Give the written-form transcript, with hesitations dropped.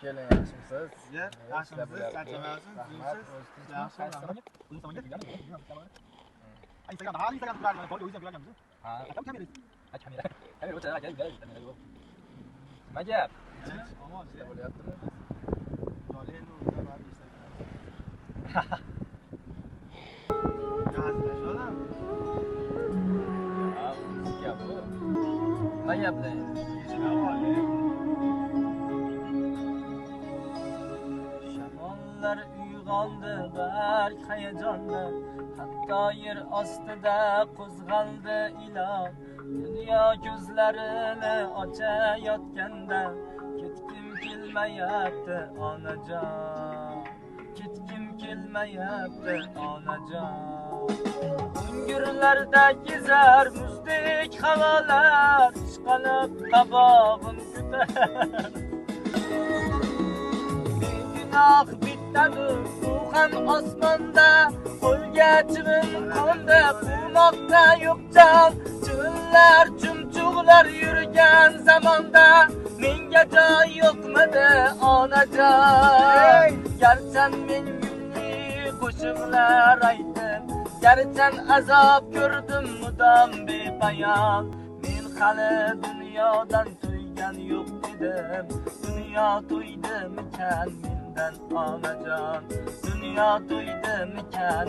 Keling, yaxshimisiz? Sizlar yaxshimisiz? Charchamayapsiz? Sizsiz? Yaxshi. O'zing samoga kirganmi? Instagramda hali Instagram turardi, bor o'zing ko'rganmiz. Ha, Tam kamera. kamera. Kamera o'chirib kelib kamera yo'q. Nima gap? Omon, Nima bo'lyapti? Yo'q, endi ular ishlagan. Gazlashadam. Ha, gap bu. Nima gaplar? Shamollar uyg'ondi barq hayajonda, hatto yer ostida qo'zg'aldi ilon. Dunyo ko'zlarini ochayotganda, ketgim kelmayapti onajon, ketgim kelmayapti onajon. O'ngirlarda kezar muzdek havolar, ishqalib qabog'im ko'tar. Gunoh bittadir, u ham osmonda, qo'lga chivin qo'ndi, quvmoqda yo'q jon. Chivinlar, chumchuqlar yurgan zamonda, menga joy yo'qmidi onajon. Garchan men gulli qo'shiqlar aytdim, garchan azob ko'rdim mudom bepayon. Men hali dunyodan to'ygan yo'q edim, dunyo to'ydimikan mendan onajon, dunyo to'ydimikan.